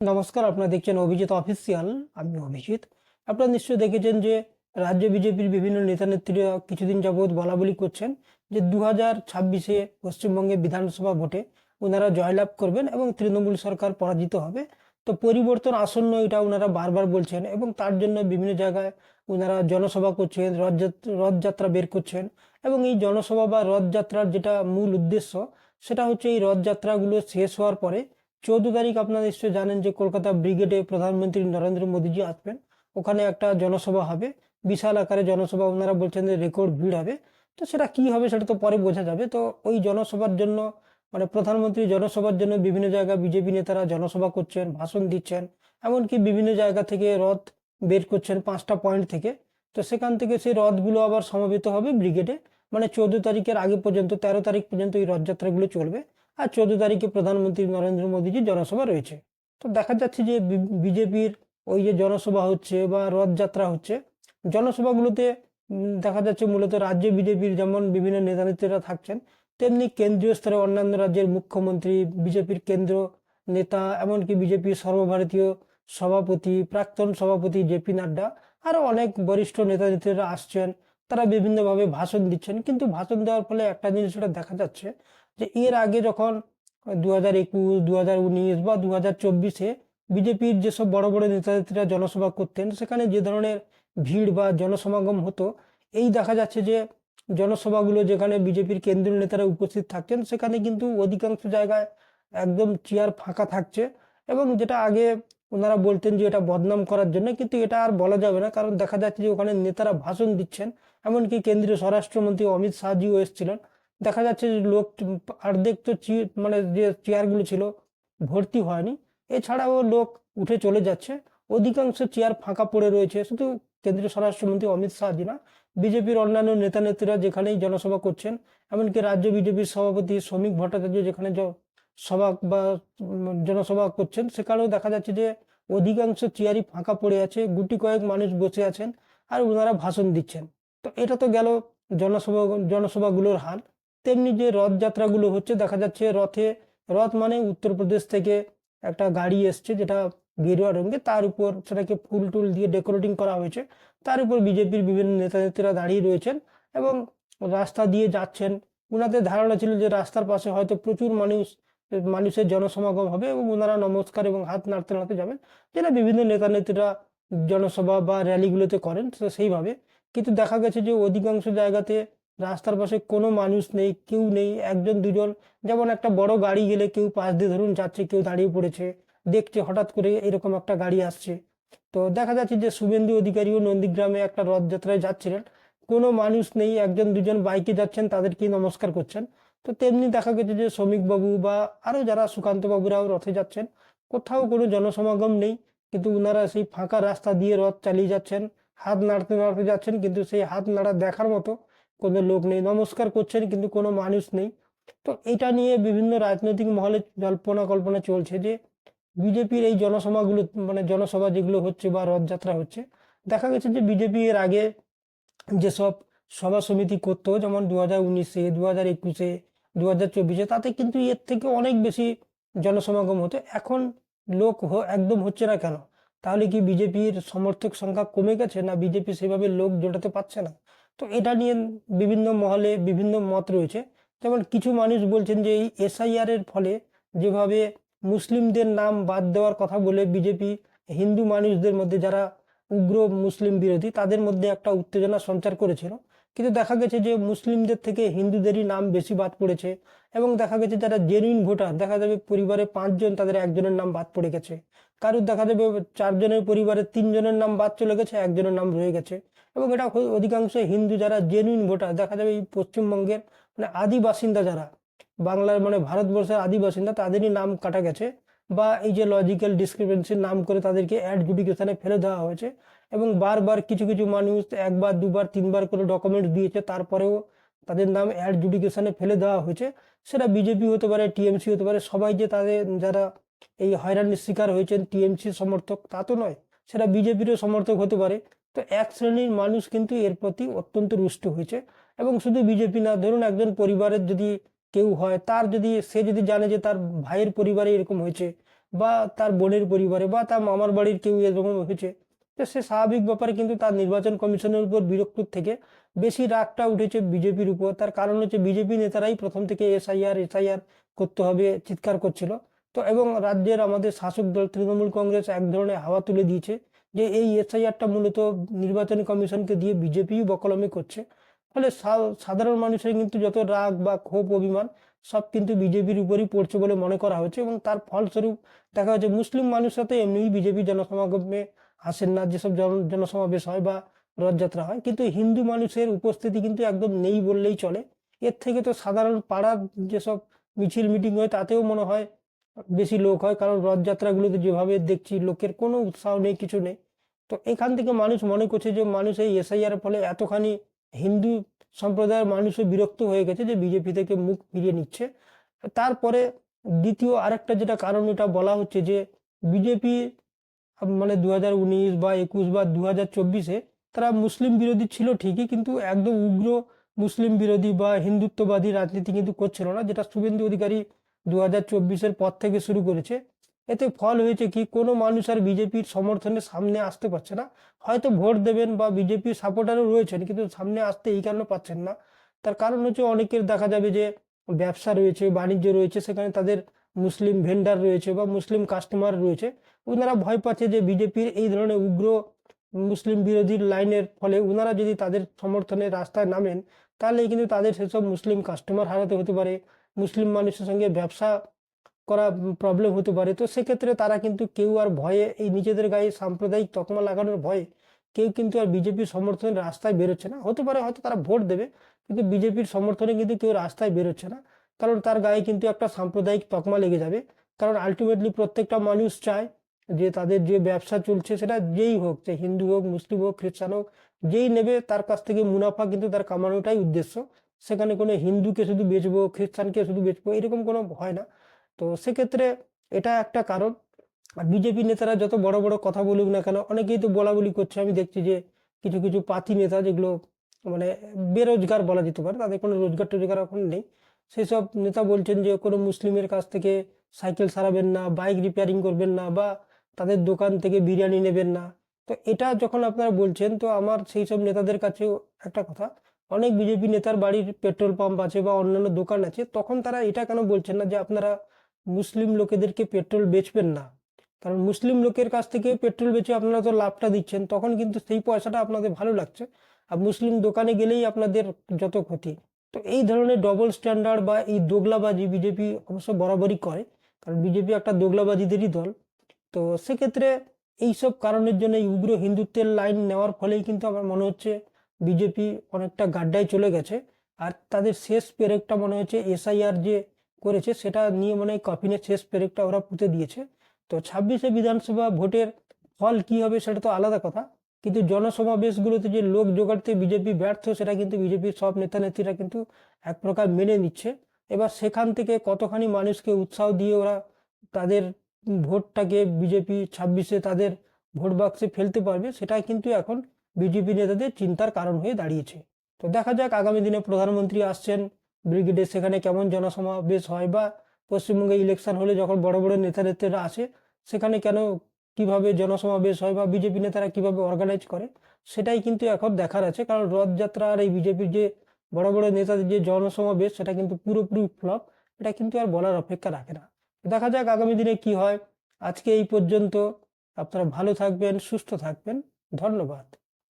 নমস্কার, আপনারা দেখছেন অভিজিৎ অফিসিয়াল। আমি অভিজিৎ। আপনারা নিশ্চয়ই দেখেছেন যে রাজ্য বিজেপির বিভিন্ন নেতানেত্রীরা কিছুদিন যাবৎ বলাবলি করছেন যে 2026-এ পশ্চিমবঙ্গে বিধানসভা ভোটে ওনারা জয়লাভ করবেন এবং তৃণমূল সরকার পরাজিত হবে। তো পরিবর্তন আসন্ন এটা ওনারা বারবার বলছেন এবং তার জন্য বিভিন্ন জায়গায় ওনারা জনসভা করছেন, রথযাত্রা বের করছেন। এবং এই জনসভা বা রথযাত্রার যেটা মূল উদ্দেশ্য, সেটা হচ্ছে এই রথযাত্রাগুলো শেষ হওয়ার পরে 14 তারিখ আপনারা নিশ্চয়ই জানেন যে কলকাতা ব্রিগেডে প্রধানমন্ত্রী নরেন্দ্র মোদীজি আসবেন। ওখানে একটা জনসভা হবে, বিশাল আকারে জনসভা। ওনারা বলছেন যে রেকর্ড ভিড় হবে। তো সেটা কি হবে সেটা তো পরে বোঝা যাবে। তো ওই জনসভার জন্য মানে প্রধানমন্ত্রী জনসভার জন্য বিভিন্ন জায়গায় বিজেপি নেতারা জনসভা করছেন, ভাষণ দিচ্ছেন। এমনকি বিভিন্ন জায়গা থেকে রথ বের করছেন 5টা পয়েন্ট থেকে। তো সেখান থেকে সেই রথগুলো আবার সমবেত হবে ব্রিগেডে। মানে 14 তারিখের আগে পর্যন্ত, 13 তারিখ পর্যন্ত এই রথযাত্রাগুলো চলবে। আর 14 তারিখে প্রধানমন্ত্রী নরেন্দ্র মোদীজির জনসভা রয়েছে। তো দেখা যাচ্ছে যে বিজেপির ওই যে জনসভা হচ্ছে বা রথযাত্রা হচ্ছে, জনসভাগুলোতে দেখা যাচ্ছে মূলত রাজ্য বিজেপির যেমন বিভিন্ন নেতানেত্রীরা থাকছেন, তেমনি কেন্দ্রীয় স্তরে অন্যান্য রাজ্যের মুখ্যমন্ত্রী, বিজেপির কেন্দ্র নেতা, এমনকি বিজেপির সর্বভারতীয় সভাপতি, প্রাক্তন সভাপতি জেপি নাড্ডা, আরো অনেক বরিষ্ঠ নেতানেত্রীরা আসছেন। তারা বিভিন্নভাবে ভাষণ দিচ্ছেন, কিন্তু ভাষণ দেওয়ার ফলে একটা জিনিস দেখা যাচ্ছে যে এর আগে যখন 2021, 2019 বা 2024-এ বিজেপির যেসব বড় বড় নেতানেত্রীরা জনসভা করতেন, সেখানে যে ধরনের ভিড় বা জনসমাগম হতো, এই দেখা যাচ্ছে যে জনসভাগুলো যেখানে বিজেপির কেন্দ্রীয় নেতারা উপস্থিত থাকতেন, সেখানে কিন্তু অধিকাংশ জায়গায় একদম চেয়ার ফাঁকা থাকছে। এবং যেটা আগে ওনারা বলতেন যে এটা বদনাম করার জন্য, কিন্তু এটা আর বলা যাবে না, কারণ দেখা যাচ্ছে যে ওখানে নেতারা ভাষণ দিচ্ছেন। এমনকি কেন্দ্রীয় স্বরাষ্ট্রমন্ত্রী অমিত শাহজিও এসেছিলেন। দেখা যাচ্ছে যে লোক অর্ধেক তো মানে যে চেয়ারগুলো ছিল ভর্তি হয়নি। এছাড়াও লোক উঠে চলে যাচ্ছে। অধিকাংশ চেয়ার ফাঁকা পড়ে রয়েছে। শুধু কেন্দ্রীয় স্বরাষ্ট্রমন্ত্রী অমিত শাহজি না, বিজেপির অন্যান্য নেতা নেত্রীরা যেখানেই জনসভা করছেন, এমনকি রাজ্য বিজেপির সভাপতি শ্রমিক ভট্টাচার্য যেখানে সভা বা জনসভা করছেন, সেখানেও দেখা যাচ্ছে যে অধিকাংশ চেয়ারই ফাঁকা পড়ে আছে, গুটি কয়েক মানুষ বসে আছেন আর ওনারা ভাষণ দিচ্ছেন। তো এটা তো গেল জনসভা জনসভাগুলোর হাল। তেমনি যে রথযাত্রাগুলো হচ্ছে, দেখা যাচ্ছে রথ মানে উত্তরপ্রদেশ থেকে একটা গাড়ি এসছে যেটা গেরুয়া রঙের, তার উপর সেটাকে ফুল টুল দিয়ে ডেকোরেটিং করা হয়েছে। তার উপর বিজেপির বিভিন্ন নেতা নেত্রীরা দাঁড়িয়ে রয়েছেন এবং রাস্তা দিয়ে যাচ্ছেন। ওনাদের ধারণা ছিল যে রাস্তার পাশে হয়তো প্রচুর মানুষের জনসমাগম হবে এবং ওনারা নমস্কার এবং হাত নাড়তে নাড়তে যাবেন, যেটা বিভিন্ন নেতা নেত্রীরা জনসভা বা র্যালিগুলোতে করেন। তো সেইভাবে কিন্তু দেখা গেছে যে অধিকাংশ জায়গাতে রাস্তার পাশে কোনো মানুষ নেই, কেউ নেই, একজন দুজন। যেমন একটা বড় গাড়ি গেলে কেউ পাশ দিয়ে ধরুন যাচ্ছে, কেউ দাঁড়িয়ে পড়েছে দেখছে, হঠাৎ করে এরকম একটা গাড়ি আসছে। তো দেখা যাচ্ছে যে শুভেন্দু অধিকারীও নন্দীগ্রামে একটা রথযাত্রায় যাচ্ছিলেন, কোনো মানুষ নেই, একজন দুজন বাইকে যাচ্ছেন, তাদেরকে নমস্কার করছেন। তো তেমনি দেখা গেছে যে শ্রমিক বাবু বা আরো যারা সুকান্ত বাবুরাও রথে যাচ্ছেন, কোথাও কোনো জনসমাগম নেই, কিন্তু ওনারা সেই ফাঁকা রাস্তা দিয়ে রথ চালিয়ে যাচ্ছেন, হাত নাড়তে নাড়তে যাচ্ছেন, কিন্তু সেই হাত নাড়া দেখার মতো কোনো লোক নেই। নমস্কার করছেন কিন্তু কোনো মানুষ নেই। তো এটা নিয়ে বিভিন্ন রাজনৈতিক মহলে জল্পনা কল্পনা চলছে যে বিজেপির এই জনসভাগুলো, মানে জনসভা যেগুলো হচ্ছে বা রথযাত্রা হচ্ছে, দেখা গেছে যে বিজেপি এর আগে যেসব সভা সমিতি করতো, যেমন 2019-এ, 2021-এ, 2024-এ, তাতে কিন্তু এর থেকে অনেক বেশি জনসমাগম হতো। এখন লোক একদম হচ্ছে না কেন? তাহলে কি বিজেপির সমর্থক সংখ্যা কমে গেছে, না বিজেপি সেভাবে লোক জোটাতে পারছে না? তো এটা নিয়ে বিভিন্ন মহলে বিভিন্ন মত রয়েছে। যেমন কিছু মানুষ বলছেন যে এই এসআইআর এর ফলে যেভাবে মুসলিমদের নাম বাদ দেওয়ার কথা বলে বিজেপি হিন্দু মানুষদের মধ্যে, যারা উগ্র মুসলিম বিরোধী, তাদের মধ্যে একটা উত্তেজনা সঞ্চার করেছিল। কিন্তু দেখা গেছে যে মুসলিমদের থেকে হিন্দুদেরই নাম বেশি বাদ পড়েছে। এবং দেখা গেছে যারা জেনুইন ভোটার, দেখা যাবে পরিবারে 5 জন, তাদের একজনের নাম বাদ পড়ে গেছে। কারোর দেখা যাবে 4 জনের পরিবারে 3 জনের নাম বাদ চলে গেছে, একজনের নাম রয়ে গেছে। এবং এটা অধিকাংশ হিন্দু যারা জেনুইন ভোটার, দেখা যাবে এই পশ্চিমবঙ্গের মানে আদি বাসিন্দা যারা, বাংলার মানে ভারতবর্ষের আদি বাসিন্দা, তাদেরই নাম কাটা গেছে। বা এই যে লজিক্যাল ডিসক্রিপেন্সির নাম করে তাদেরকে অ্যাডজুডিকেশনে ফেলে দেওয়া হয়েছে। এবং বারবার কিছু কিছু মানুষ একবার দুবার তিনবার করে ডকুমেন্টস দিয়েছে, তারপরেও তাদের নাম অ্যাডজুডিকেশনে ফেলে দেওয়া হয়েছে। সেটা বিজেপি হতে পারে, টিএমসি হতে পারে, সবাই যে তাদের যারা এই হয়রানির শিকার হয়েছেন টিএমসি সমর্থক তা তো নয়, সেটা বিজেপিরও সমর্থক হতে পারে। তো এক শ্রেণীর মানুষ কিন্তু এর প্রতি অত্যন্ত রুষ্ট হয়েছে। এবং শুধু বিজেপি না, ধরুন একজন পরিবারের যদি কেউ হয়, তার যদি সে যদি জানে যে তার ভাইয়ের পরিবারে এরকম হয়েছে বা তার বোনের পরিবারে বা তার মামার বাড়ির কেউ এরকম হয়েছে, তো সে স্বাভাবিক ব্যাপারে কিন্তু তার নির্বাচন কমিশনের উপর বিরক্তির থেকে বেশি রাগটা উঠেছে বিজেপির উপর। তার কারণ হচ্ছে বিজেপি নেতারাই প্রথম থেকে এসআইআর করতে হবে চিৎকার করছিল। তো এবং রাজ্যের আমাদের শাসক দল তৃণমূল কংগ্রেস এক ধরনের হাওয়া তুলে দিয়েছে যে এই এসআইআরটা মূলত নির্বাচন কমিশনকে দিয়ে বিজেপিই বকলমে করছে। ফলে সাধারণ মানুষের কিন্তু যত রাগ বা ক্ষোভ অভিমান সব কিন্তু বিজেপির উপরই পড়ছে বলে মনে করা হচ্ছে, এবং তার ফলস্বরূপ দেখা যাচ্ছে মুসলিম মানুষরা তো এমনিই বিজেপি জনসমাগমে আসেন না, যেসব জনসমাবেশ হয় বা রথযাত্রা হয়, কিন্তু হিন্দু মানুষের উপস্থিতি কিন্তু একদম নেই বললেই চলে। এর থেকে তো সাধারণ পাড়ার যেসব মিছিল মিটিং হয় তাতেও মনে হয় বেশি লোক হয়, কারণ রথযাত্রাগুলোতে যেভাবে দেখছি লোকের কোনো উৎসাহ নেই, কিছু নেই। তো এখান থেকে মানুষ মনে করছে যে মানুষ এই এসআইআর ফলে এতখানি হিন্দু সম্প্রদায়ের মানুষও বিরক্ত হয়ে গেছে যে বিজেপি থেকে মুখ ফিরিয়ে নিচ্ছে। তারপরে দ্বিতীয় আরেকটা যেটা কারণ এটা বলা হচ্ছে যে বিজেপি মানে 2019 বা 21 বা 2024-এ তারা মুসলিম বিরোধী ছিল ঠিকই, কিন্তু একদম উগ্র মুসলিম বিরোধী বা হিন্দুত্ববাদী রাজনীতি কিন্তু করছিল না, যেটা শুভেন্দু অধিকারী 2024-এর পর থেকে শুরু করেছে। এতে ফল হয়েছে কি, কোনো মানুষ আর বিজেপির সমর্থনে সামনে আসতে পারছে না। হয়তো ভোট দেবেন বা বিজেপির সাপোর্টারও রয়েছেন, কিন্তু সামনে আসতে এই কারণে পাচ্ছেন না। তার কারণ হচ্ছে অনেকের দেখা যাবে যে ব্যবসা রয়েছে, বাণিজ্য রয়েছে, সেখানে তাদের মুসলিম ভেন্ডার রয়েছে বা মুসলিম কাস্টমার রয়েছে। ওনারা ভয় পাচ্ছে যে বিজেপির এই ধরনের উগ্র মুসলিম বিরোধী লাইনের ফলে ওনারা যদি তাদের সমর্থনে রাস্তায় নামেন, তাহলে কিন্তু তাদের সেসব মুসলিম কাস্টমার হারাতে হতে পারে, মুসলিম মানুষের সঙ্গে ব্যবসা করা প্রবলেম হতে পারে। তো সেক্ষেত্রে তারা কিন্তু কেউ আর ভয়ে এই নিজেদের গায়ে সাম্প্রদায়িক তকমা লাগানোর ভয়ে কেউ কিন্তু আর বিজেপির সমর্থনে রাস্তায় বেরোচ্ছে না। হতে পারে হয়তো তারা ভোট দেবে, কিন্তু বিজেপির সমর্থনে কিন্তু কেউ রাস্তায় বেরোচ্ছে না, কারণ তার গায়ে কিন্তু একটা সাম্প্রদায়িক তকমা লেগে যাবে। কারণ আলটিমেটলি প্রত্যেকটা মানুষ চায় যে তাদের যে ব্যবসা চলছে সেটা যেই হোক, সে হিন্দু হোক, মুসলিম হোক, খ্রিস্টান হোক, যেই নেবে তার কাছ থেকে মুনাফা কিন্তু তার কামানোটাই উদ্দেশ্য। সেখানে কোনো হিন্দুকে শুধু বেচবো, খ্রিস্টানকে শুধু বেচবো, এরকম কোনো হয় না। তো সেক্ষেত্রে এটা একটা কারণ। আর বিজেপি নেতারা যত বড় বড় কথা বলুক না কেন, অনেকেই তো বলা বলি করছে। আমি দেখছি যে কিছু কিছু পাতি নেতা যেগুলো মানে বেরোজগার বলা যেতে পারে, তাদের কোনো রোজগার টোজগার এখন নেই, সেসব নেতা বলছেন যে কোনো মুসলিমের কাছ থেকে সাইকেল সারাবেন না, বাইক রিপেয়ারিং করবেন না, বা তাদের দোকান থেকে বিরিয়ানি নেবেন না। তো এটা যখন আপনারা বলছেন, তো আমার সেই সব নেতাদের কাছেও একটা কথা, অনেক বিজেপি নেতার বাড়ির পেট্রোল পাম্প আছে বা অন্যান্য দোকান আছে, তখন তারা এটা কেন বলছেন না যে আপনারা মুসলিম লোকেদেরকে পেট্রোল বেচবেন না? কারণ মুসলিম লোকের কাছ থেকে পেট্রোল বেচে আপনারা তো লাভটা দিচ্ছেন, তখন কিন্তু সেই পয়সাটা আপনাদের ভালো লাগছে, আর মুসলিম দোকানে গেলেই আপনাদের যত ক্ষতি। তো এই ধরনের ডবল স্ট্যান্ডার্ড বা এই দোগলাবাজি বিজেপি অবশ্য বরাবরই করে, কারণ বিজেপি একটা দোগলাবাজিদেরই দল। তো সেক্ষেত্রে এইসব কারণের জন্য এই উগ্র হিন্দুত্বের লাইন নেওয়ার ফলেই কিন্তু আমার মনে হচ্ছে বিজেপি অনেকটা গাড্ডায় চলে গেছে। আর তাদের শেষ পেরেকটা মনে হচ্ছে এসআইআর যে করেছে সেটা নিয়ে মনে হয় কফিনের শেষ পেরেকটা ওরা পুঁতে দিয়েছে। তো 26-এ বিধানসভা ভোটের ফল কি হবে সেটা তো আলাদা কথা, কিন্তু জনসমাবেশগুলোতে যে লোক জোগাড়তে বিজেপি ব্যর্থ, সেটা কিন্তু বিজেপির সব নেতা নেত্রীরা কিন্তু এক প্রকার মেনে নিচ্ছে। এবার সেখান থেকে কতখানি মানুষকে উৎসাহ দিয়ে ওরা তাদের ভোটটাকে বিজেপি 26-এ তাদের ভোট বাক্সে ফেলতে পারবে, সেটাই কিন্তু এখন বিজেপি নেতাদের চিন্তার কারণ হয়ে দাঁড়িয়েছে। তো দেখা যাক আগামী দিনে প্রধানমন্ত্রী আসছেন ব্রিগেডে, সেখানে কেমন জনসমাবেশ হয়, বা পশ্চিমবঙ্গে ইলেকশন হলে যখন বড় বড় নেতা নেত্রীরা আসে সেখানে কেন কিভাবে জনসমাবেশ হয় বা বিজেপি নেতারা কিভাবে অর্গানাইজ করে, সেটাই কিন্তু এখন দেখার আছে। কারণ রথযাত্রা আর এই বিজেপির যে বড় বড় নেতাদের যে জনসমাবেশ সেটা কিন্তু পুরোপুরি ফ্লপ, এটা কিন্তু আর বলার অপেক্ষা রাখে না। দেখা যাক আগামী দিনে কি হয়। আজকে এই পর্যন্ত। আপনারা ভালো থাকবেন, সুস্থ থাকবেন। ধন্যবাদ।